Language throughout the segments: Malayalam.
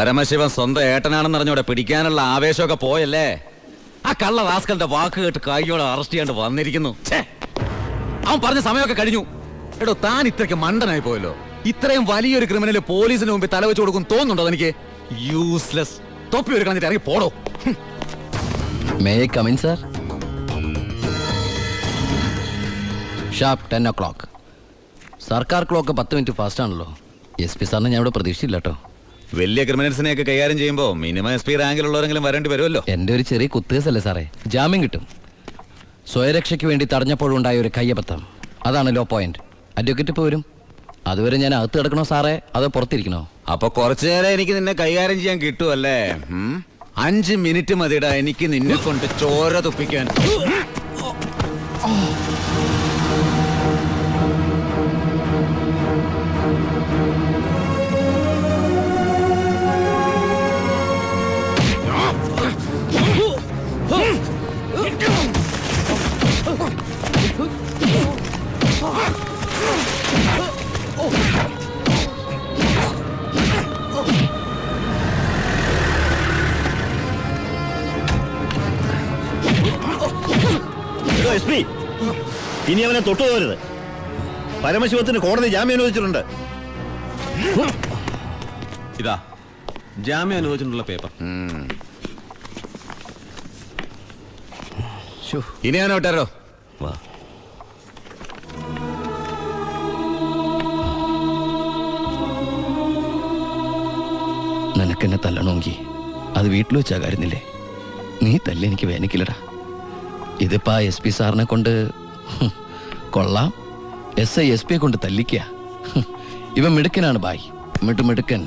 പരമശിവൻ സ്വന്തം ഏട്ടനാണെന്ന് അറിഞ്ഞോടെ പിടിക്കാനുള്ള ആവേശമൊക്കെ പോയല്ലേ? ആ കള്ള റാസ്കലിന്റെ വാക്ക് കേട്ട് കൈയോടെ അറസ്റ്റ് ചെയ്യാണ്ട് വന്നിരിക്കുന്നു. അവൻ പറഞ്ഞ സമയമൊക്കെ കഴിഞ്ഞു. എടോ, താൻ ഇത്രയ്ക്ക് മണ്ടനായി പോയല്ലോ. ഇത്രയും വലിയൊരു ക്രിമിനല് പോലീസിന് മുമ്പിൽ തലവെച്ച് കൊടുക്കും തോന്നുന്നുണ്ടോ എനിക്ക്? യൂസ്ലെസ്. തൊപ്പി ഒരു കളഞ്ഞിട്ട് ഇറങ്ങി പോടോ. May I come in sir? Sharp 10 o'clock. സർക്കാർ ക്ലോക്ക് 10 മിനിറ്റ് ഫാസ്റ്റ് ആണല്ലോ. SP സാറിന് ഞാൻ ഇവിടെ പ്രതീക്ഷയില്ല കേട്ടോ. വലിയ ക്രിമിനൽസിനെയൊക്കെ കൈകാര്യം ചെയ്യുമ്പോൾ മിനിമം SP റാങ്കിലുള്ളവരെങ്കിലും വരേണ്ടി വരുമല്ലോ. എൻ്റെ ഒരു ചെറിയ കുത്തുകേസല്ലേ സാറേ, ജാമ്യം കിട്ടും. സ്വയരക്ഷയ്ക്ക് വേണ്ടി തടഞ്ഞപ്പോഴുണ്ടായ ഒരു കയ്യബദ്ധം, അതാണ് ലോ പോയിന്റ്. അഡ്വക്കേറ്റ് ഇപ്പോൾ വരും. അതുവരെ ഞാൻ അകത്ത് കിടക്കണോ സാറേ, അതോ പുറത്തിരിക്കണോ? അപ്പൊ കുറച്ചു നേരം എനിക്ക് നിന്നെ കൈകാര്യം ചെയ്യാൻ കിട്ടുമല്ലേ? 5 മിനിറ്റ് മതിടാ എനിക്ക് നിന്നെ കൊണ്ട് ചോര തുപ്പിക്കാൻ. SP, ഇനി അവനെ തൊട്ടുപോകരുത്. പരമശിവത്തിന് കോടതി ജാമ്യം അനുവദിച്ചിട്ടുണ്ട്. ഇതാ ജാമ്യം അനുവദിച്ചിട്ടുള്ള പേപ്പർ. ഇനി ഞാൻ വിട്ടാരോ? വാ. നിനക്കെന്നെ തല്ലണമെങ്കിൽ അത് വീട്ടിൽ വെച്ചാ കാര്യന്നില്ലേ? നീ തല്ലി എനിക്ക് വേനിക്കില്ലടാ. ഇതിപ്പോ SP സാറിനെ കൊണ്ട് കൊള്ളാം. SI SP കൊണ്ട് തല്ലിക്കുക. ഇവൻ മിടുക്കനാണ് ബായ്, മിടുക്കൻ.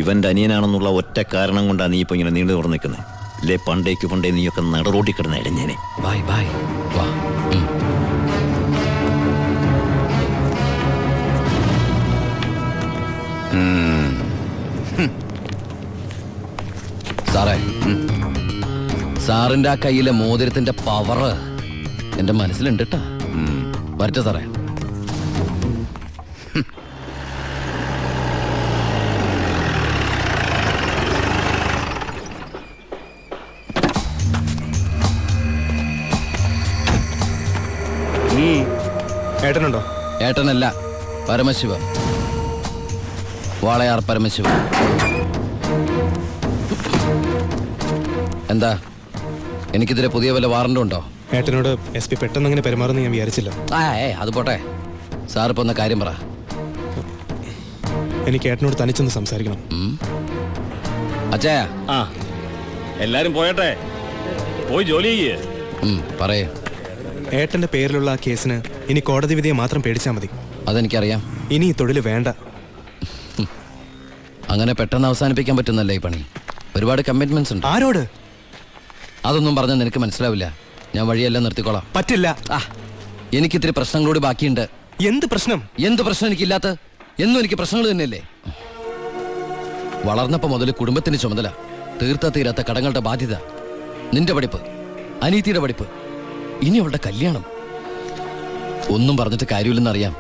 ഇവന്റെ അനിയനാണെന്നുള്ള ഒറ്റ കാരണം കൊണ്ടാണ് നീ ഇപ്പൊ ഇങ്ങനെ നീണ്ടു തുറന്നിരിക്കുന്നത്. അല്ലേ പണ്ടേക്ക് പണ്ടേ നീയൊക്കെ നടറോട്ടി കിടന്ന ഇടഞ്ഞേനെ. ബായ് ബായ് വാ. സാറേ, സാറിന്റെ ആ കയ്യിലെ മോതിരത്തിന്റെ പവറ് എന്റെ മനസ്സിലുണ്ട് കേട്ടാ. വരട്ടെ സാറേ. ഏട്ടനുണ്ടോ? ഏട്ടനല്ല, പരമശിവ. വാളയാർ പരമശിവ. എന്താ, എനിക്കിതിരെ പുതിയ വല്ല വാറണ്ടും ഉണ്ടോ? ഏട്ടനോട് SP പെട്ടെന്ന് അങ്ങനെ പെരുമാറുന്ന ഞാൻ വിചാരിച്ചില്ല. അത് പോട്ടെ. സാറിപ്പോ ഒന്ന് കാര്യം പറ. എനിക്ക് ഏട്ടനോട് തനിച്ചൊന്ന് സംസാരിക്കണം. അച്ഛാ. എല്ലാരും പോയട്ടെ, പോയി ജോലി ചെയ്യേ. പറയേ. ഏട്ടന്റെ പേരിലുള്ള ആ കേസിന് ഇനി കോടതി വിധിയെ മാത്രം പേടിച്ചാൽ മതി. അതെനിക്കറിയാം. ഇനി ഈ തൊഴിൽ വേണ്ട. അങ്ങനെ പെട്ടെന്ന് അവസാനിപ്പിക്കാൻ പറ്റുന്നല്ലേ ഈ പണി? ഒരുപാട് കമ്മിറ്റ്മെന്റ്സ് ഉണ്ട്. ആരോട്? അതൊന്നും പറഞ്ഞാൽ നിനക്ക് മനസ്സിലാവില്ല. ഞാൻ വഴിയെല്ലാം നിർത്തിക്കോളാം. പറ്റില്ല. എനിക്കിത്തിരി പ്രശ്നങ്ങളോട് ബാക്കിയുണ്ട്. എന്ത് പ്രശ്നം? എന്ത് പ്രശ്നം എനിക്കില്ലാത്ത? എന്നും എനിക്ക് പ്രശ്നങ്ങൾ തന്നെയല്ലേ. വളർന്നപ്പോ മുതൽ കുടുംബത്തിന് ചുമതല, തീർത്ത തീരാത്ത കടങ്ങളുടെ ബാധ്യത, നിന്റെ പഠിപ്പ്, അനീതിയുടെ പഠിപ്പ്, ഇനി അവളുടെ കല്യാണം. ഒന്നും പറഞ്ഞിട്ട് കാര്യമില്ലെന്നറിയാം.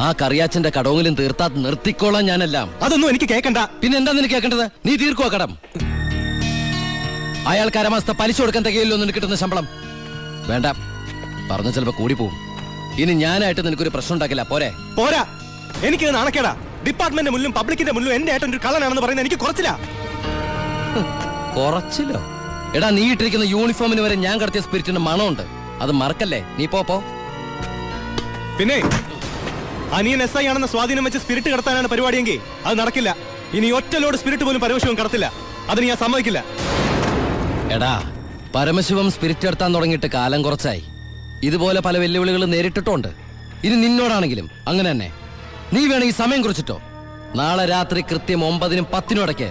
ആ കറിയാച്ചന്റെ കടവെങ്കിലും തീർത്താ നിർത്തിക്കോളാം ഞാനെല്ലാം. അതൊന്നും എനിക്ക് കേൾക്കണ്ട. പിന്നെ എന്താ നിനക്ക് കേൾക്കേണ്ടത്? നീ തീർക്കുവാ കടം. അയാൾക്ക് അരമാസത്തെ പലിശ കൊടുക്കാൻ തികയില്ലോ നിനക്ക് കിട്ടുന്ന ശമ്പളം. വേണ്ട, പറഞ്ഞ ചിലപ്പോ കൂടിപ്പോവും. ഇനി ഞാനായിട്ട് നിനക്കൊരു പ്രശ്നം ഉണ്ടാക്കില്ല. പോരെ? പോരാ, എനിക്ക് നാണക്കേടാ. ഡിപ്പാർട്ട്മെന്റ് മുന്നിലും പബ്ലിക്കിന്റെ മുന്നിലും എന്റെ ഏട്ടൻ ഒരു കള്ളനാണെന്ന് പറയുന്നത് എനിക്ക് കുറച്ചില്ല. കുറച്ചില്ലോ? എടാ, നീ ഇട്ടിരിക്കുന്ന യൂണിഫോമിന് വരെ ഞാൻ കടത്തിയ സ്പിരിറ്റിന്റെ മണമുണ്ട്. അത് മറക്കല്ലേ. നീ പോ. പിന്നെ അനിയൻ SI ആണെന്ന സ്വാധീനം വെച്ച് സ്പിരിറ്റ് കടത്താനാണ് പരിപാടിയെങ്കിൽ അത് നടക്കില്ല. ഇനി ഒറ്റ ലോഡ് സ്പിരിറ്റ് പോലും പരമശിവം കടത്തില്ല. അതിന് ഞാൻ സമ്മതിക്കില്ല. എടാ, പരമശിവം സ്പിരിറ്റ് എടുത്താൻ തുടങ്ങിയിട്ട് കാലം കുറച്ചായി. ഇതുപോലെ പല വെല്ലുവിളികൾ നേരിട്ടിട്ടുണ്ട്. ഇനി നിന്നോടാണെങ്കിലും അങ്ങനെ തന്നെ. നീ വേണമെങ്കിൽ സമയം കുറിച്ചിട്ടോ. നാളെ രാത്രി കൃത്യം 9-നും 10-നും ഇടയ്ക്ക്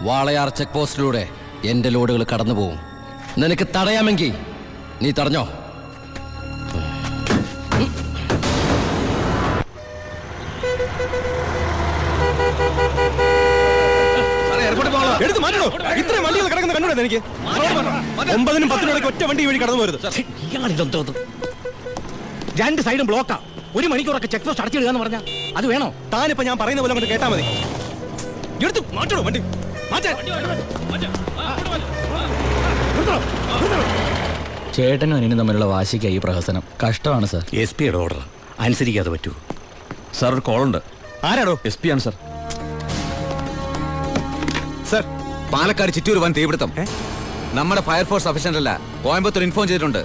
വാളയാർ ചെക്ക് പോസ്റ്റിലൂടെ എന്റെ ലോഡുകൾ കടന്നു പോവും. നിനക്ക് തടയാമെങ്കിൽ നീ തടഞ്ഞോ. എടുത്ത് മാറ്റണോ? ഇത്രയും വണ്ടികൾ കിടക്കുന്ന കണ്ടുകൂടെ എനിക്ക്? 9-നും 10-നും ഇടയ്ക്ക് ഒറ്റ വണ്ടി വഴി കടന്നു പോരുത്. രണ്ട് സൈഡും ബ്ലോക്കാ. 1 മണിക്കൂറൊക്കെ ചെക്ക് പോസ്റ്റ് അടച്ചിടുക എന്ന് പറഞ്ഞാൽ അത് വേണോ? താനിപ്പോ ഞാൻ പറയുന്ന പോലെ കൊണ്ട് കേട്ടാ മതി. എടുത്ത് മാറ്റണോ വണ്ടി മാറ്റാൻ. ചേട്ടനും അനിയനും തമ്മിലുള്ള വാശിക്കായി ഈ പ്രഹസനം. കഷ്ടമാണ് സാർ. SP യുടെ ഓർഡർ അനുസരിക്കാതെ പറ്റൂ. സാർ ഒരു കോളുണ്ട്. ആരാടോ? SP ആണ് സാർ. സർ, പാലക്കാട് ചിറ്റൂർ വൻ തീപിടുത്തം. നമ്മുടെ ഫയർഫോഴ്സ് സഫീഷ്യന്റ് അല്ല. കോയമ്പത്തൂർ ഇൻഫോം ചെയ്തിട്ടുണ്ട്.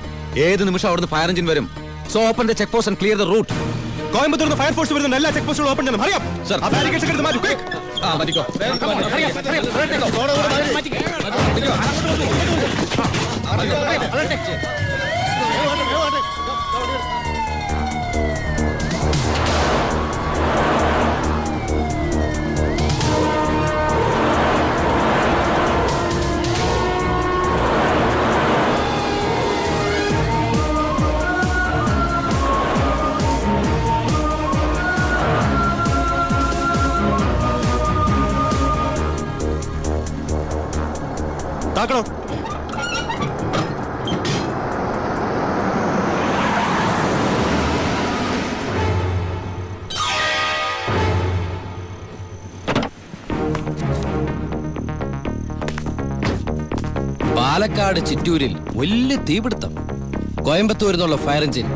ഏത് നിമിഷം അവിടുന്ന് ഫയർ എഞ്ചിൻ വരും. So open the check post and clear the route. Coimbatore fire force വരുന്നുണ്ട്. എല്ലാ ചെക്ക് പോസ്റ്റുകളും ഓപ്പൺ ചെയ്യണം. അറിയാം സർ. ആ ബാരിക്കേഡ്സ് എടുത്ത് മാറ്റൂ. Quick. താക്കണോ? പാലക്കാട് ചിറ്റൂരിൽ വലിയ തീപിടുത്തം. കോയമ്പത്തൂരിൽ നിന്നുള്ള ഫയർ എഞ്ചിൻ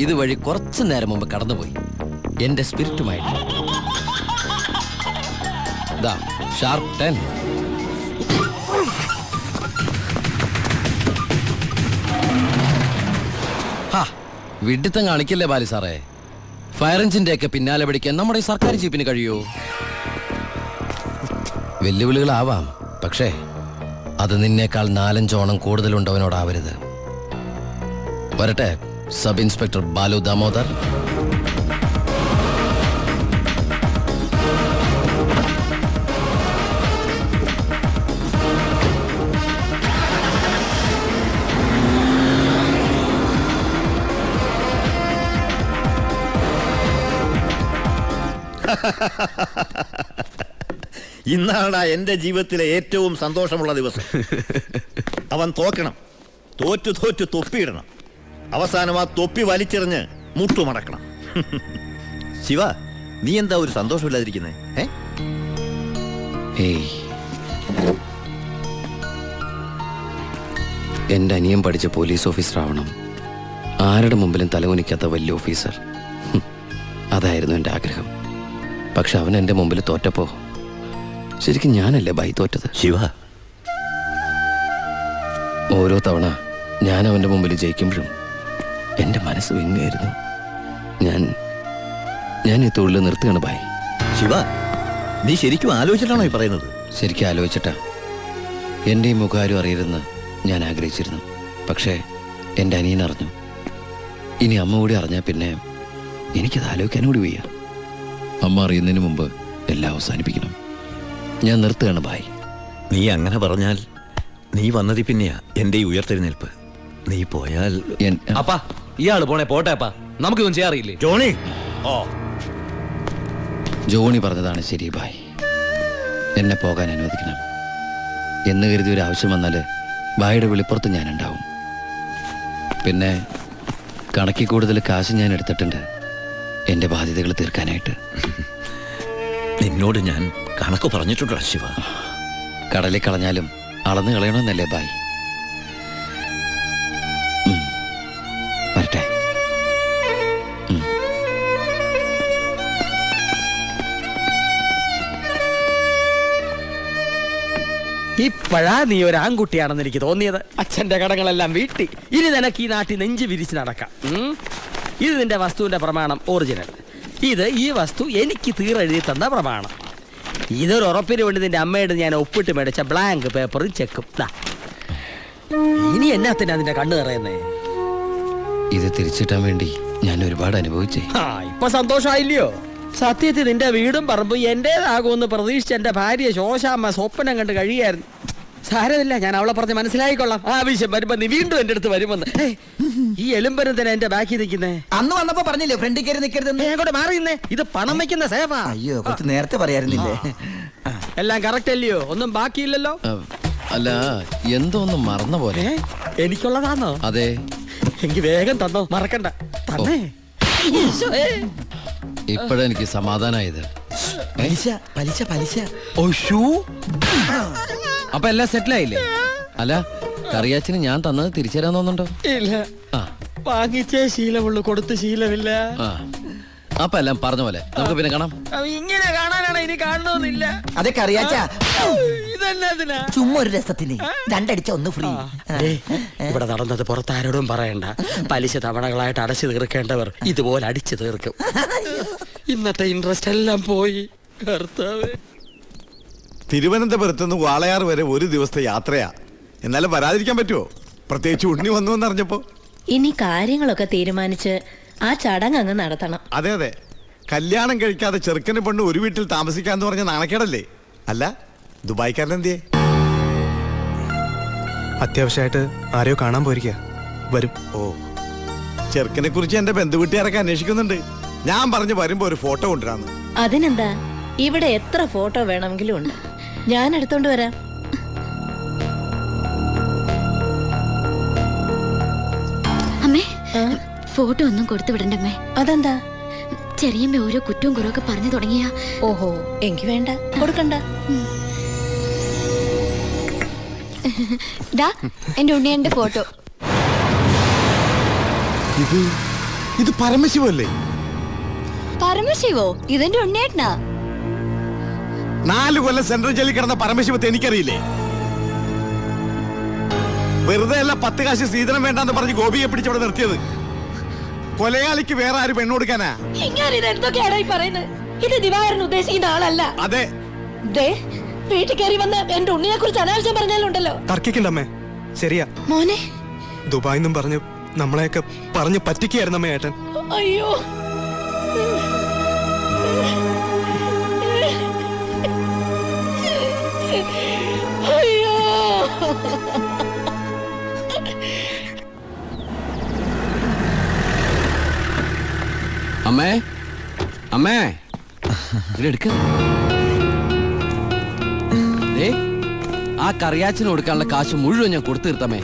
ഇതുവഴി കുറച്ചു നേരം മുമ്പ് കടന്നുപോയി. എന്റെ സ്പിരിറ്റുമായിട്ട് ഷാർപ്പ് 10. വിഡിത്തം കാണിക്കല്ലേ ബാലി സാറേ. ഫയർ എഞ്ചിന്റെ ഒക്കെ പിന്നാലെ പിടിക്കാൻ നമ്മുടെ ഈ സർക്കാർ ജീപ്പിന് കഴിയോ? വെല്ലുവിളികളാവാം, പക്ഷേ അത് നിന്നേക്കാൾ 4-5 ഓണം കൂടുതലുണ്ടവനോടാവരുത്. വരട്ടെ സബ് ഇൻസ്പെക്ടർ ബാലു ദാമോദർ. ഇന്നാണ് എന്റെ ജീവിതത്തിലെ ഏറ്റവും സന്തോഷമുള്ള ദിവസം. അവൻ തോക്കണം, തോറ്റു തോറ്റു തൊപ്പിയിടണം, അവസാനം ആ തൊപ്പി വലിച്ചെറിഞ്ഞ് മുട്ടുമടക്കണം. ശിവ, നീ എന്താ ഒരു സന്തോഷമില്ലാതിരിക്കുന്നേ? എന്റെ അനിയൻ പഠിച്ച പോലീസ് ഓഫീസർ ആവണം. ആരുടെ മുമ്പിലും തലകുനിക്കാത്ത വലിയ ഓഫീസർ. അതായിരുന്നു എൻ്റെ ആഗ്രഹം. പക്ഷെ അവൻ എൻ്റെ മുമ്പിൽ തോറ്റപ്പോ ശരിക്കും ഞാനല്ലേ ബൈ തോറ്റത്? ശിവ, ഓരോ തവണ ഞാൻ അവൻ്റെ മുമ്പിൽ ജയിക്കുമ്പോഴും എൻ്റെ മനസ്സ് വിങ്ങായിരുന്നു. ഞാൻ ഈ തൊഴിൽ നിർത്തുകയാണ് ബൈ. ശിവ, നീ ശരിക്കും ആലോചിച്ചിട്ടാണോ ഈ പറയുന്നത്? ശരിക്കും ആലോചിച്ചിട്ടാ. എൻ്റെ ഈ മുഖാരും അറിയരുതെന്ന് ഞാൻ ആഗ്രഹിച്ചിരുന്നു. പക്ഷേ എൻ്റെ അനിയൻ അറിഞ്ഞു. ഇനി അമ്മ കൂടി അറിഞ്ഞാൽ പിന്നെ എനിക്കത് ആലോചിക്കാനും കൂടി വയ്യ. അമ്മ അറിയുന്നതിന് മുമ്പ് എല്ലാം അവസാനിപ്പിക്കണം. ഞാൻ നിർത്തുകയാണ് ബായ്. നീ അങ്ങനെ പറഞ്ഞാൽ നീ വന്നതി പിന്നെയാ എന്റെ ഈ ഉയർത്തെഴുന്നേൽപ്പ്. നീ പോയാൽ അപ്പാ, ഇയാള് പോണേ പോട്ടെ അപ്പാ, നമുക്കൊന്നും ചെയ്യാറില്ലേ? ജോണി, ജോണി പറഞ്ഞതാണ് ശരി ബായ്. എന്നെ പോകാൻ അനുവദിക്കണം. എന്ന് കരുതി ഒരു ആവശ്യം വന്നാൽ ബായുടെ വെളിപ്പുറത്ത് ഞാനുണ്ടാവും. പിന്നെ കണക്കിൽ കൂടുതൽ കാശ് ഞാൻ എടുത്തിട്ടുണ്ട് എൻ്റെ ബാധ്യതകൾ തീർക്കാനായിട്ട്. നിന്നോട് ഞാൻ കണക്ക് പറഞ്ഞിട്ടുണ്ടോ ശിവ? കടലിൽ കളഞ്ഞാലും അളന്ന് കളയണമെന്നല്ലേ ബായ്? വരട്ടെ. ഇപ്പോഴാ നീ ഒരു ആൺകുട്ടിയാണെന്ന് എനിക്ക് തോന്നിയത്. അച്ഛന്റെ കടങ്ങളെല്ലാം വീട്ടി. ഇനി നിനക്ക് ഈ നാട്ടിൽ നെഞ്ച് വിരിച്ച് നടക്കാം. ഇത് നിന്റെ വസ്തുവിന്റെ പ്രമാണം ഒറിജിനൽ. ഇത് ഈ വസ്തു എനിക്ക് തീരെഴുതി തന്ന പ്രമാണം. ഇതൊരു ഉറപ്പിന് വേണ്ടി നിന്റെ അമ്മയുടെ ഞാൻ ഒപ്പിട്ട് മേടിച്ച ബ്ലാങ്ക് പേപ്പറും ചെക്കും. ഇനി എന്നാത്തിനാ നിന്റെ കണ്ണു നിറയുന്നേ? ഇത് തിരിച്ചിട്ടാൻ വേണ്ടി ഞാൻ ഒരുപാട് അനുഭവിച്ചേ. ഇപ്പൊ സന്തോഷമായില്ലയോ? സത്യത്തിൽ നിന്റെ വീടും പറമ്പും എന്റേതാകുമെന്ന് പ്രതീക്ഷിച്ച എന്റെ ഭാര്യ ശോശാമ്മ സ്വപ്നം കണ്ട് കഴിയായിരുന്നു. സാരമില്ല, ഞാൻ അവളെ പറഞ്ഞ് മനസ്സിലായിക്കൊള്ളാം. ആവശ്യം വരുമ്പോ നീ വീണ്ടും എന്റെ അടുത്ത് വരുമെന്ന്. ഈ എലുമ്പനും തന്നെ എന്റെ ബാക്കി നിൽക്കുന്നേ. അന്ന് വന്നപ്പോ പറഞ്ഞില്ലേ ഫ്രണ്ടിൽ കയറി നിൽക്കരുതെന്ന്? അങ്ങോട്ട് മാറിയുന്നേ. ഇത് പണം വെക്കുന്ന സേവാ. അയ്യോ, കുറച്ച് നേരത്തെ പറയായിരുന്നില്ലേ? എല്ലാം കറക്റ്റ് അല്ലയോ? ഒന്നും ബാക്കിയില്ലല്ലോ. അല്ല, എന്തോ ഒന്നും മറന്ന പോലെ. എനിക്കുള്ളതാണോ? അതെ. എനിക്ക് വേഗം തന്നോ, മറക്കണ്ട. തന്നേ. ഇപ്പോഴെനിക്ക് സമാധാനായത്. പലിശ പലിശ പലിശ. അപ്പൊ എല്ലാം സെറ്റിലായില്ലേ? അല്ല, കറിയാച്ചിന് ഞാൻ തന്നത് തിരിച്ചു തരാൻ തോന്നുന്നുണ്ടോ? ഇല്ല, ആ വാങ്ങിച്ചേ ശീലമുള്ളൂ, കൊടുത്ത് ശീലമില്ല. ആ അപ്പൊ എല്ലാം പറഞ്ഞ പോലെ നമുക്ക് പിന്നെ കാണാം. ഇങ്ങനെ കാണാനാണ്, ഇനി കാണണമെന്നില്ല. അതൊക്കെ അറിയാച്ചാ. ഇതെന്നാ ചുമ്മാ ഒരു രസത്തിന് രണ്ടടിച്ച ഒന്ന് ഫ്രീ. ഇവിടെ നടന്നത് പുറത്താരോടും പറയണ്ട. പലിശ തവണകളായിട്ട് അടച്ചു തീർക്കേണ്ടവർ ഇതുപോലെ അടിച്ചു തീർക്കും. ഇന്നത്തെ ഇൻട്രസ്റ്റ് എല്ലാം പോയി. കർത്താവേ, തിരുവനന്തപുരത്ത് നിന്ന് വാളയാർ വരെ ഒരു ദിവസത്തെ യാത്രയാ. എന്നാലും വരാതിരിക്കാൻ പറ്റുമോ? പ്രത്യേകിച്ച് ഉണ്ണി വന്നു എന്നറിഞ്ഞപ്പോ. ഇനി കാര്യങ്ങളൊക്കെ തീരുമാനിച്ച് ആ ചടങ്ങ് അങ്ങ് നടത്തണം. അതെ അതെ, കല്യാണം കഴിക്കാതെ ചെറുക്കനെ പെണ്ണ് ഒരു വീട്ടിൽ താമസിക്കാന്ന് പറഞ്ഞ നാണക്കേടല്ലേ? അല്ല, ദുബായ്ക്കാരൻ എന്തിയേ? അത്യാവശ്യമായിട്ട് ആരെയോ കാണാൻ പോയിരിക്കുക, വരും. ഓ, ചെറുക്കനെ കുറിച്ച് എന്റെ ബന്ധുവീട്ടുകാരൊക്കെ അന്വേഷിക്കുന്നുണ്ട്. ഞാൻ പറഞ്ഞു വരുമ്പോ ഒരു ഫോട്ടോ കൊണ്ടുവരാന്ന്. അതിനെന്താ, ഇവിടെ എത്ര ഫോട്ടോ വേണമെങ്കിലും ഉണ്ട്, ഞാൻ എടുത്തോണ്ട് വരാം. അമ്മേ, ഫോട്ടോ ഒന്നും കൊടുത്തു വിടണ്ടമ്മേ. അതെന്താ? ചെറിയമ്മ ഓരോ കുറ്റവും കുറവൊക്കെ പറഞ്ഞു തുടങ്ങിയ. ഓഹോ, എനിക്ക് വേണ്ട, കൊടുക്കണ്ട. ദാ എന്റെ ഉണ്ണിയന്റെ ഫോട്ടോ. ഇത് പരമശിവല്ലേ? പരമശിവോ? ഇതെന്റെ ഉണ്ണിയേട്ടനാ. 4 കൊല്ലം സെൻട്രൽ ജയിലിൽ കിടന്ന പരമശിവത്തെ എനിക്കറിയില്ലേ? വെറുതെ അല്ല 10 കാശ് സ്ത്രീധനം വേണ്ടെന്ന് പറഞ്ഞ് ഗോപിയെ പിടിച്ചവിടെ നിർത്തിയത്. കൊലയാളിക്ക് വേറെ ആര് പെണ്ണു കൊടുക്കാനാ? എന്തൊക്കെയാണ് ഈ പറയുന്നത്? ഇത് ദിവാകരൻ ഉദ്ദേശിക്കുന്ന ആളല്ല. അതെ, വീട്ടിൽ കയറി വന്ന് എന്റെ ഉണ്ണിയെ കുറിച്ച് അനാവശ്യം പറഞ്ഞാലുണ്ടല്ലോ. തർക്കിക്കണ്ടമ്മേ, ശരിയാ. മോനെ, ദുബായിന്നും പറഞ്ഞ് നമ്മളെയൊക്കെ പറഞ്ഞ് പറ്റിക്കായിരുന്നമ്മേ ഏട്ടൻ. അയ്യോ, അയ്യോ. അമ്മേ, അമ്മേ, ഇതെടുക്ക. ആ കറിയാച്ചിന് കൊടുക്കാനുള്ള കാശ് മുഴുവൻ ഞാൻ കൊടുത്തു തീർത്തമ്മേ.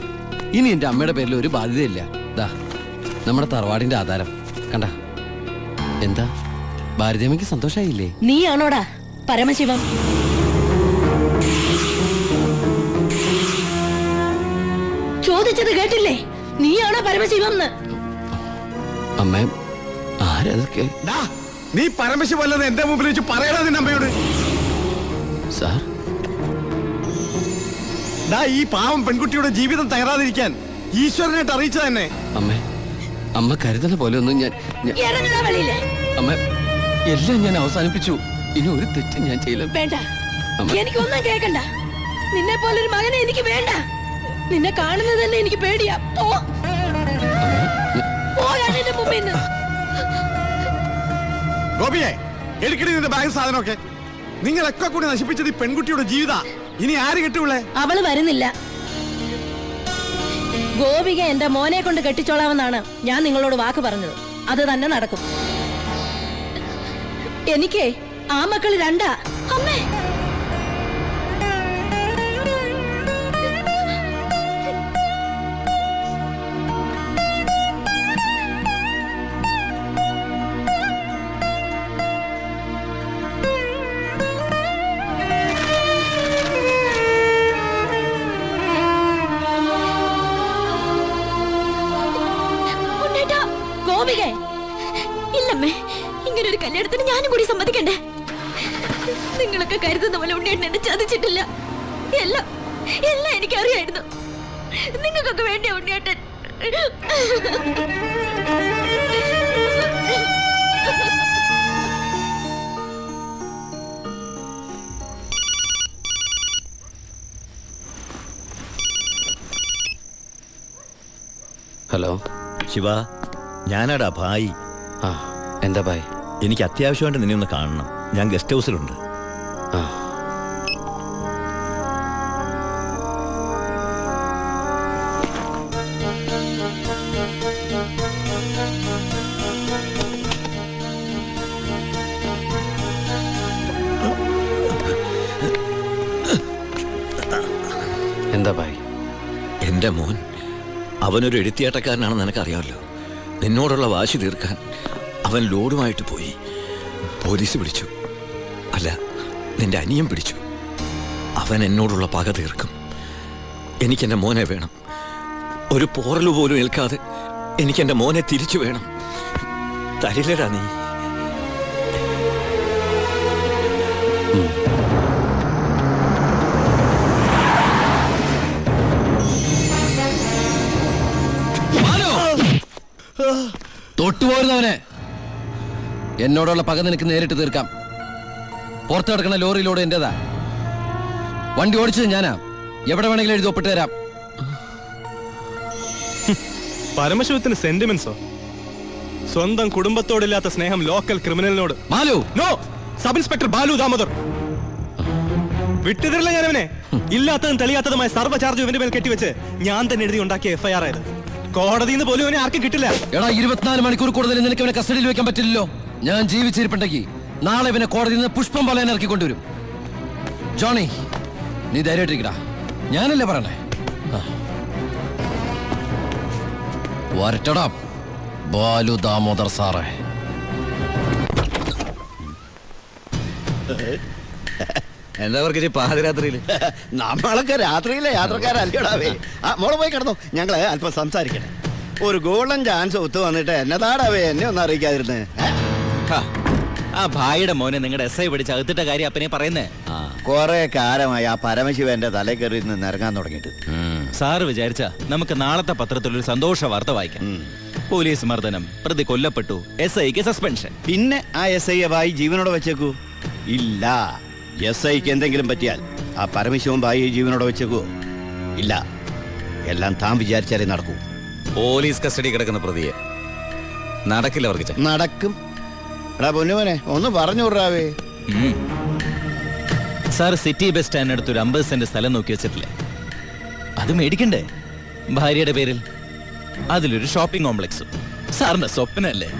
ഇനി എന്റെ അമ്മയുടെ പേരിൽ ഒരു ബാധ്യതയില്ല. ദാ നമ്മുടെ തറവാടിന്റെ ആധാരം കണ്ട. എന്താ ഭാരതിയമ്മയ്ക്ക് സന്തോഷായില്ലേ? നീയാണോടാ പരമശിവം? ചോദിച്ചത് കേട്ടില്ലേ? നീയാണോ പരമശിവം? അമ്മേ, ആരതൊക്കെ? നീ പരമശിവല്ലെന്ന് എന്റെ മുമ്പിൽ വെച്ച് പറയണ നിന്റെ അമ്മയോട്. സാർ, ഈ പാവം പെൺകുട്ടിയുടെ ജീവിതം തകരാതിരിക്കാൻ ഈശ്വരനായിട്ട് അറിയിച്ച തന്നെ. അമ്മേ, അമ്മ കരുതുന്ന പോലെ ഒന്നും ഞാൻ അമ്മ, എല്ലാം ഞാൻ അവസാനിപ്പിച്ചു. ഇനി ഒരു തെറ്റും ഞാൻ ചെയ്യില്ല. വേണ്ട, എനിക്കൊന്നും കേൾക്കണ്ട. നിന്നെ പോലൊരു മകനെ എനിക്ക് വേണ്ട. നിന്നെ കാണുന്നത് തന്നെ എനിക്ക് പേടിയാ. ഗോപിയെ, എടുക്കടി നിന്റെ ബാഗ് സാധനമൊക്കെ. നിങ്ങളൊക്കെ കൂടി നശിപ്പിച്ചത് ഈ പെൺകുട്ടിയുടെ ജീവിത. ഇനി ആര് കെട്ടുള്ളേ? അവള് വരുന്നില്ല. ഗോപിക എന്റെ മോനെ കൊണ്ട് കെട്ടിച്ചോളാമെന്നാണ് ഞാൻ നിങ്ങളോട് വാക്ക് പറഞ്ഞത്. അത് തന്നെ നടക്കും. എനിക്ക് ആ മക്കള് 2. അമ്മേ, ഇല്ലമ്മേ, ഇങ്ങനൊരു കല്യാണത്തിന് ഞാനും കൂടി സമ്മതിക്കണ്ടേ? നിങ്ങളൊക്കെ കരുതുന്ന പോലെ ഉണ്ണിയേട്ടൻ എന്നെ ചതിച്ചിട്ടില്ല. എല്ലാം എനിക്കറിയായിരുന്നു. നിങ്ങൾക്കൊക്കെ വേണ്ടിയ ഉണ്ണിയേട്ടൻ. ഹലോ ശിവ, ഞാനാടാ ഭായി. ആ, എന്താ ഭായ്? എനിക്ക് അത്യാവശ്യമായിട്ട് നിന്നെ ഒന്ന് കാണണം. ഞാൻ ഗസ്റ്റ് ഹൗസിലുണ്ട്. ആ, എന്താ ഭായ്? എന്റെ മോൻ അവനൊരു എഴുത്തിയാട്ടക്കാരനാണെന്ന് നിനക്കറിയാമല്ലോ. നിന്നോടുള്ള വാശി തീർക്കാൻ അവൻ ലോഡുമായിട്ട് പോയി. പോലീസ് വിളിച്ചു. നിന്റെ അനിയൻ പിടിച്ചു. അവൻ എന്നോടുള്ള പക തീർക്കും. എനിക്കെൻ്റെ മോനെ വേണം. ഒരു പോറലു പോലും ഏൽക്കാതെ എനിക്കെൻ്റെ മോനെ തിരിച്ചു വേണം. തരില്ലടാ നീ. തൊട്ടുപോരുന്നവനെ, എന്നോടുള്ള പക നിനക്ക് നേരിട്ട് തീർക്കാം. പുറത്ത് കിടക്കുന്ന ലോറിയിലൂടെ എന്റേതാ. വണ്ടി ഓടിച്ചത് ഞാനാ. എവിടെ വേണമെങ്കിലും എഴുതി ഒപ്പിട്ട് തരാം. പരമശിവത്തിന് സെന്റിമെന്റ്സോ? സ്വന്തം കുടുംബത്തോടില്ലാത്ത സ്നേഹം ലോക്കൽ ക്രിമിനലിനോട്. Malu, no. Sub inspector Balu Damodar. വിട്ടുതരില്ല ഞാനവനെ. ഇല്ലാത്തതും തെളിയാത്തതുമായ സർവ്വ ചാർജ് ഇവന്റെ മേൽ കെട്ടിവെച്ച് ഞാൻ തന്നെ എഴുതി ഉണ്ടാക്കിയ FIR ആയത്. കോടതിയിൽ നിന്ന് പോലും അവനെ ആർക്കും കിട്ടില്ല. എടാ, 24 മണിക്കൂർ കൂടുതൽ നിനക്ക് അവനെ കസ്റ്റഡിയിൽ വെക്കാൻ പറ്റില്ലല്ലോ. ഞാൻ ജീവിച്ചിരിപ്പുണ്ടെങ്കിൽ നാളെ ഇവനെ കോടതിയിൽ നിന്ന് പുഷ്പം പോലെ ഇറക്കിക്കൊണ്ടുവരും. ജോണി, നീ ധൈര്യമായിട്ടിരിക്കടാ. ഞാനല്ലേ പറയണേ. വരട്ടടാ ബാലു ദാമോദർ സാറേ. എന്താ അവർക്ക് പാതിരാത്രിയിൽ? നമ്മളൊക്കെ രാത്രിയിലെ യാത്രക്കാരല്ലേടാവേ. മോളെ പോയി കിടന്നു. ഞങ്ങള് അല്പം സംസാരിക്കണേ. ഒരു ഗോൾഡൻ ചാൻസ് ഒത്തു വന്നിട്ട് എന്നതാടാവേ എന്നെ ഒന്ന് അറിയിക്കാതിരുന്നേ. ആ ഭായിയുടെ മോനെ നിങ്ങളുടെ SI പിടിച്ച് അകത്തിട്ട കാര്യം അപ്പനെ പറയുന്നേ. കൊറേ കാലമായി ആ പരമശിവന്റെ തലേ കയറി നിന്ന് ഇറങ്ങാൻ തുടങ്ങിയിട്ട്. സാറ് വിചാരിച്ച നമുക്ക് നാളത്തെ പത്രത്തിൽ ഒരു സന്തോഷ വാർത്ത വായിക്കാം. പോലീസ് മർദ്ദനം, പ്രതി കൊല്ലപ്പെട്ടു, SIക്ക് സസ്പെൻഷൻ. പിന്നെ ആ SI ഭായി ജീവനോടെ വെച്ചേക്കൂ? ഇല്ല. SIക്ക് എന്തെങ്കിലും പറ്റിയാൽ ആ പരമശിവൻ ഭായി ജീവനോടെ വെച്ചേക്കൂ? ഇല്ല. എല്ലാം താൻ വിചാരിച്ചാലേ നടക്കൂ. പോലീസ് കസ്റ്റഡി കിടക്കുന്ന പ്രതിയെ നടക്കില്ല അവർക്ക്. നടക്കും. എടാ പൊന്നുമോനെ, ഒന്ന് പറഞ്ഞു വിടാവേ. സാർ സിറ്റി ബസ് സ്റ്റാൻഡിനടുത്ത് ഒരു 50 സെന്റ് സ്ഥലം നോക്കി വെച്ചിട്ടില്ലേ? അത് മേടിക്കണ്ടേ ഭാര്യയുടെ പേരിൽ? അതിലൊരു ഷോപ്പിംഗ് കോംപ്ലക്സും. സാറിന്റെ സ്വപ്നല്ലേ?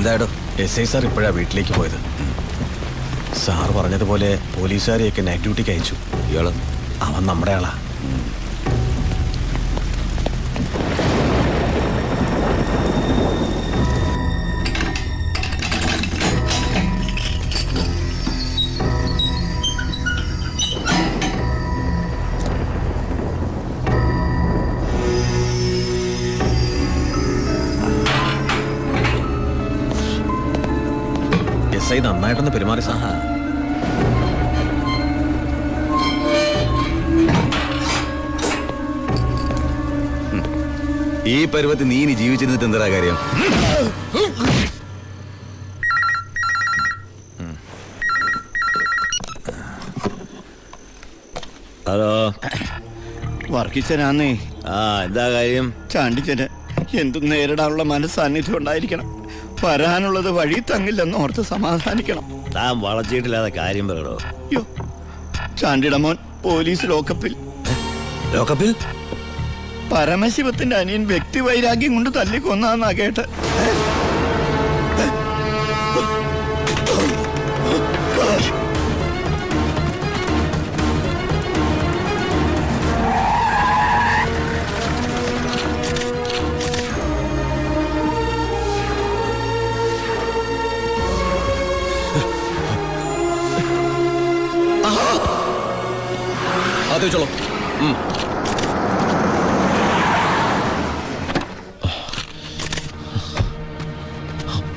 എന്താടോ? SI സാർ ഇപ്പോഴാ വീട്ടിലേക്ക് പോയത്. സാർ പറഞ്ഞതുപോലെ പോലീസുകാരെയൊക്കെ നൈറ്റ് ഡ്യൂട്ടിക്ക് അയച്ചു. ഇയാള് അവൻ നമ്മുടെ ആളാ. SI നന്നായിട്ടൊന്ന് പെരുമാറി സാർ. ഈ പരുവത്തിൽ നീ ഇനി ജീവിച്ചിരുന്നിട്ട് എന്താ കാര്യം? ഹലോ, വർക്കിച്ചനാന്നേ. എന്താ കാര്യം? ചാണ്ടിച്ചന് എന്തും നേരിടാനുള്ള മനസ്സാന്നിധ്യം ഉണ്ടായിരിക്കണം. വരാനുള്ളത് വഴി തങ്ങില്ലെന്ന് ഓർത്ത് സമാധാനിക്കണം. താൻ വളച്ചിട്ടില്ലാതെ കാര്യം പറയണോ? അയ്യോ, ചാണ്ടിയുടെ മോൻ പോലീസ് ലോക്കപ്പിൽ. ലോക്കപ്പിൽ? പരമശിവത്തിന്റെ അനിയൻ വ്യക്തി വൈരാഗ്യം കൊണ്ട് തല്ലിക്കൊന്നാന്നാ കേട്ട്. അത് വെച്ചോളൂ.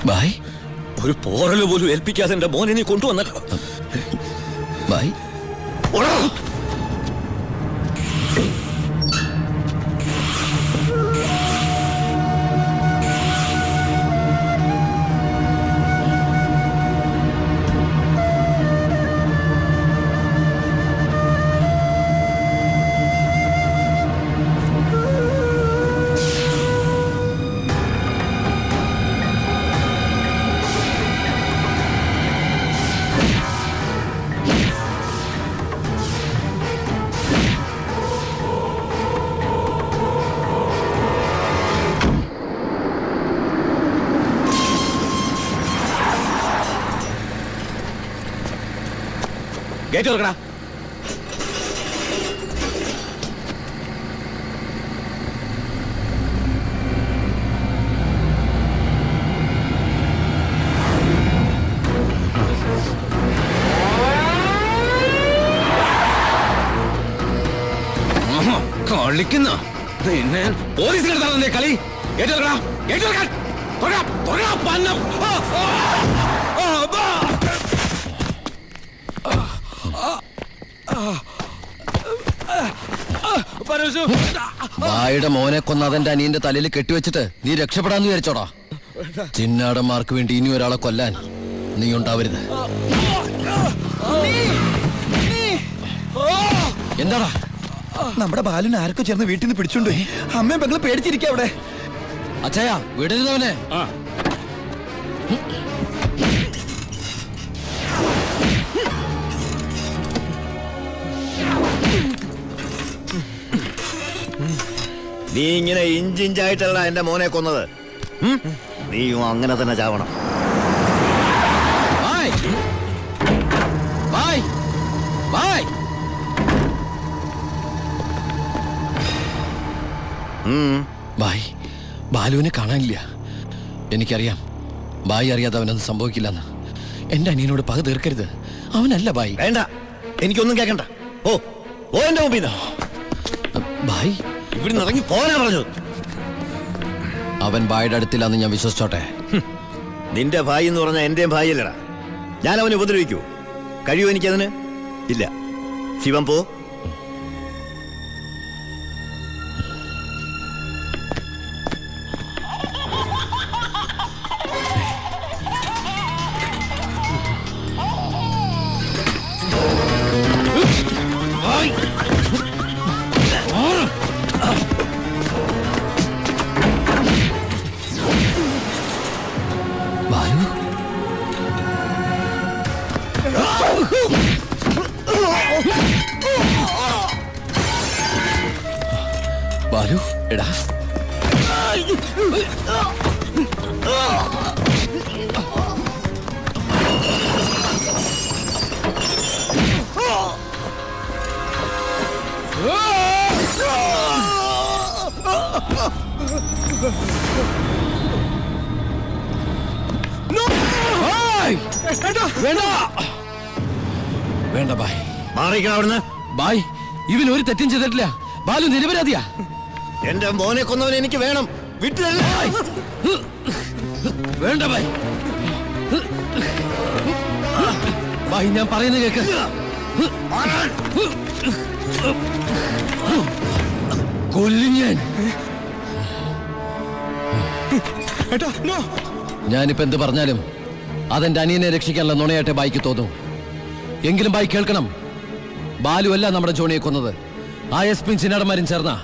ബായ്, ഒരു പോറല് പോലും ഏൽപ്പിക്കാതെ എന്റെ മോനെ നീ കൊണ്ടുവന്നല്ലോ. Bye, gate തുറക്കടാ. കളിക്കുന്ന പിന്നെ പോലീസിനെടുത്താണല്ലേ കളി. ഗേറ്റ് തുറക്കടാ. ഗേറ്റ് തുറക്കാൻ. തുറക്കാം. തുറക്കാം. പന്നം. ബായുടെ മോനെ കൊന്ന അതെന്റെ അനിയന്റെ തലയിൽ കെട്ടിവെച്ചിട്ട് നീ രക്ഷപ്പെടാന്ന് വിചാരിച്ചോടാ. ചിന്നാടന്മാർക്ക് വേണ്ടി ഇനി ഒരാളെ കൊല്ലാൻ നീ ഉണ്ടാവരുത്. എന്താടാ? നമ്മുടെ ബാലുവിനെ ആർക്കോ ചേർന്ന് വീട്ടിൽ നിന്ന് പിടിച്ചോണ്ട് പോയി. അമ്മയും പെങ്ങള് പേടിച്ചിരിക്കുക അവിടെ. അച്ഛയ വിടരുതവനെ. നീ ഇങ്ങനെ ഇഞ്ചിഞ്ചായിട്ടല്ല എന്റെ മോനെ കൊന്നത്. നീയും അങ്ങനെ തന്നെ ചാവണം. ബായ്, ബാലുവിനെ കാണാനില്ല. എനിക്കറിയാം ബായി അറിയാതെ അവനൊന്നും സംഭവിക്കില്ലെന്ന്. എന്റെ അനിയനോട് പക തീർക്കരുത്. അവനല്ല ബായി. വേണ്ട, എനിക്കൊന്നും കേൾക്കണ്ട. ഓ ഓ എന്റെ മുമ്പിൽ ബായി ഇവിടുന്ന് ഇറങ്ങി പോരാ പറഞ്ഞു. അവൻ ബായുടെ അടുത്തില്ലാന്ന് ഞാൻ വിശ്വസിച്ചോട്ടെ. നിന്റെ ഭായി എന്ന് പറഞ്ഞാൽ എന്റെയും ഭായിയല്ലടാ. ഞാൻ അവനെ ഉപദ്രവിക്കൂ? കഴിയുമോ എനിക്കതിന്? ഇല്ല. ശിവൻ പോ. ബാലു എടാ, വേണ്ട ബായ്, മാറിക്കണം അവിടുന്ന്. ബായ് ഇവൻ ഒരു തെറ്റും ചെയ്തിട്ടില്ല. ബാലു നിരപരാധിയാ. എന്റെ മോനെ കൊന്നവനെ എനിക്ക് വേണം. വിട്ടില്ല. വേണ്ട ബായ്. ബായ് ഞാൻ പറയുന്നത് കേക്ക്. കൊല്ലും ഞാൻ. ഞാനിപ്പോ എന്ത് പറഞ്ഞാലും അതെന്റെ അനിയനെ രക്ഷിക്കാനുള്ള നുണയായിട്ടെ ബായിക്ക് തോന്നും. എങ്കിലും ബായി കേൾക്കണം, ബാലു അല്ല നമ്മുടെ ജോണിയെ കൊന്നത്. ആ എസ് പി ചിന്നാടന്മാരും ചേർന്നാ.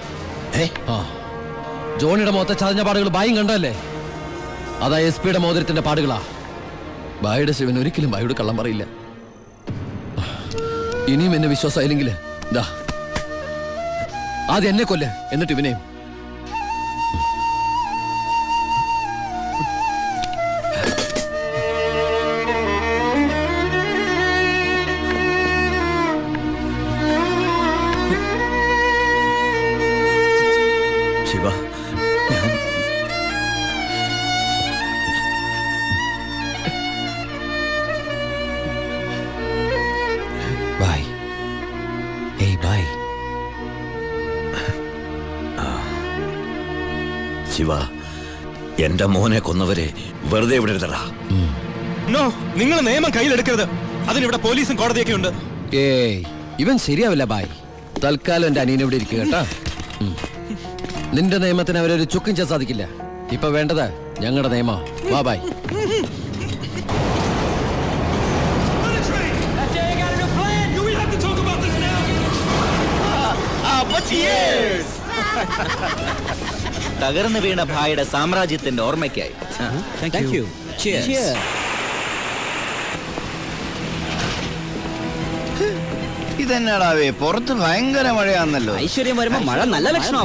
ജോണിയുടെ മുഖത്തെ ചതഞ്ഞ പാടുകൾ ബായും കണ്ടല്ലേ? അതാ എസ് പിയുടെ മോതിരത്തിന്റെ പാടുകളാ. ബായുടെ ശിവൻ ഒരിക്കലും ബായോട് കള്ളം പറയില്ല. ഇനിയും എന്നെ വിശ്വാസമായില്ലെങ്കിൽ ദാ ആദ്യം എന്നെ കൊല്ല്, എന്നിട്ട് ഇവനെയും. ശിവ, ഞാൻ ബായ്. ഏയ് ബായ്. ശിവ, എന്റെ മോനെ കൊന്നവരെ വെറുതെ വിടരുതടാ. നോ, നിങ്ങൾ നിയമം കയ്യിലെടുക്കരുത്. അതിനിവിടെ പോലീസും കോടതിയൊക്കെ ഉണ്ട്. ഏയ് ഇവൻ ശരിയാവില്ല ബായ്. തൽക്കാലം എന്റെ അനിയനെ ഇവിടെ ഇരിക്കുക കേട്ടാ. നിന്റെ നിയമത്തിന് അവരൊരു ചുക്കും ചെയ്യാൻ സാധിക്കില്ല. ഇപ്പൊ വേണ്ടത് ഞങ്ങളുടെ നിയമം. വാ ബായ്. തകർന്നു വീണ ഭായിയുടെ സാമ്രാജ്യത്തിന്റെ ഓർമ്മയ്ക്കായി. ഇതെന്നാടാവേ, പുറത്ത് ഭയങ്കര മഴയാന്നല്ലോ. ഐശ്വര്യം വരുമ്പോ മഴ നല്ല ലക്ഷണമാ.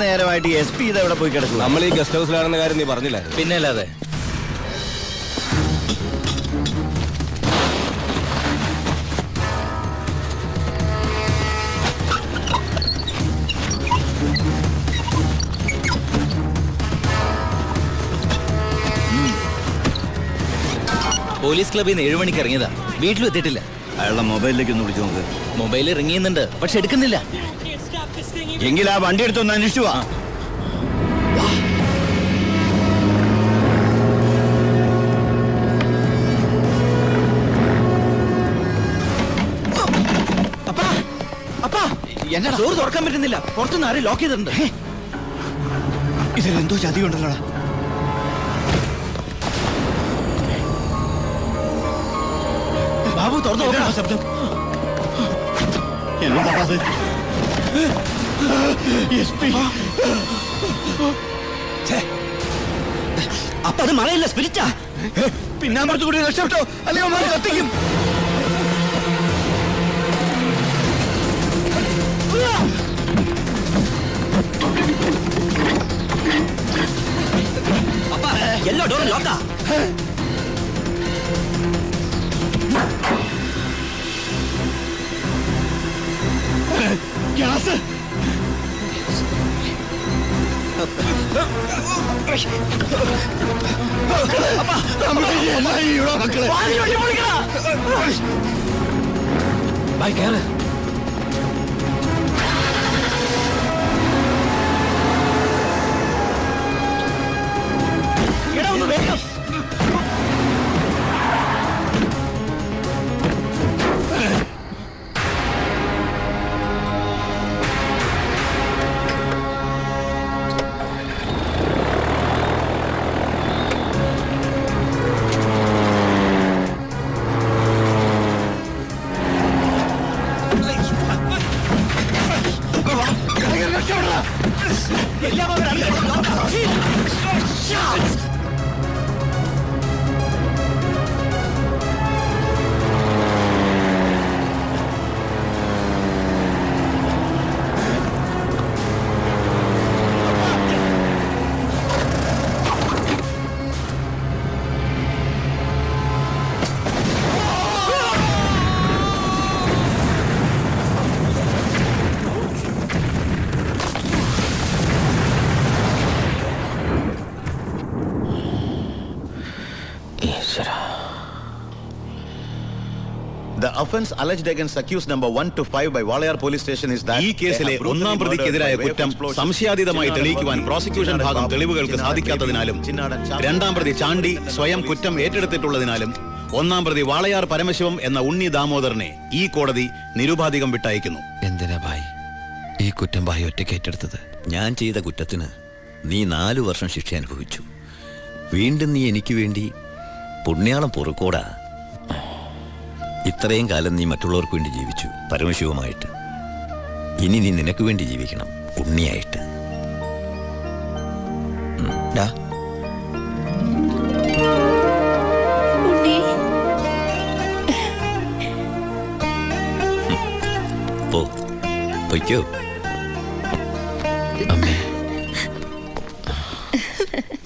നേരമായിട്ട് SP ഇത് എവിടെ പോയി കിടക്കും? നമ്മൾ ഈ ഗസ്റ്റ് ഹൗസിലാണെന്ന കാര്യം നീ പറഞ്ഞില്ലായിരുന്നു. പിന്നെ അല്ലാതെ. പോലീസ് ക്ലബിൽ നിന്ന് 7 മണിക്ക് ഇറങ്ങിയതാ, വീട്ടിലും എത്തിയിട്ടില്ല. അയാളുടെ മൊബൈലിലേക്ക് ഒന്ന് വിളിച്ചു നോക്ക്. മൊബൈലിൽ റിങ് ചെയ്യുന്നുണ്ട്, പക്ഷെ എടുക്കുന്നില്ല. എങ്കിൽ ആ വണ്ടി എടുത്തൊന്ന് അന്വേഷിച്ചു വാ. എന്നാ ഡോർ തുറക്കാൻ പറ്റുന്നില്ല, പുറത്തുനിന്ന് ആരും ലോക്ക് ചെയ്തിട്ടുണ്ട്. ഇതിലെന്തോ ചതി ഉണ്ടല്ലോടാ. ബാബു തുറന്നു നോക്കണം. ശബ്ദം അപ്പൊ അത് മഴയില്ല, സ്പിരിറ്റാ. പിന്നാമ്പുറത്ത് കൂടി രക്ഷപ്പെട്ടോ, അല്ലെങ്കിൽ കത്തിക്കും. എല്ലാ ഡോറും ലോക്കാ. ഗ്യാസ്. ബൈ കേറ്. The offense alleged against accused number 1 to 5 by Walayar police station is that ഈ കേസിലെ ഒന്നാം പ്രതിക്കെതിരായ കുറ്റം സംശയാതീതമായി തെളിയിക്കുവാൻ പ്രോസിക്യൂഷൻ ഭാഗം തെളിവുകൾക്ക് സാധിക്കാത്തതിനാലും രണ്ടാം പ്രതി ചാണ്ടി സ്വയം കുറ്റം ഏറ്റെടുത്തിട്ടുള്ളതിനാലും ഒന്നാം പ്രതി വാളയാർ പരമശിവം എന്ന ഉണ്ണി ദാമോദരനെ ഈ കോടതി നിരുപാധികം വിട്ടയക്കുന്നു. എന്തിനാ ഭായ് ഈ കുറ്റം ഭായ് ഒറ്റയ്ക്ക് ഏറ്റെടുത്തത്? ഞാൻ ചെയ്ത കുറ്റത്തിന് നീ 4 വർഷം ശിക്ഷ അനുഭവിച്ചു. വീണ്ടും നീ എനിക്ക് വേണ്ടി പുണ്യാളം പൊറുക്കോടാ. ഇത്രയും കാലം നീ മറ്റുള്ളവർക്ക് വേണ്ടി ജീവിച്ചു പരമശിവമായിട്ട്. ഇനി നീ നിനക്ക് വേണ്ടി ജീവിക്കണം ഉണ്ണിയായിട്ട്. ഉണ്ണി പൊയ്ക്കോ. അമ്മേ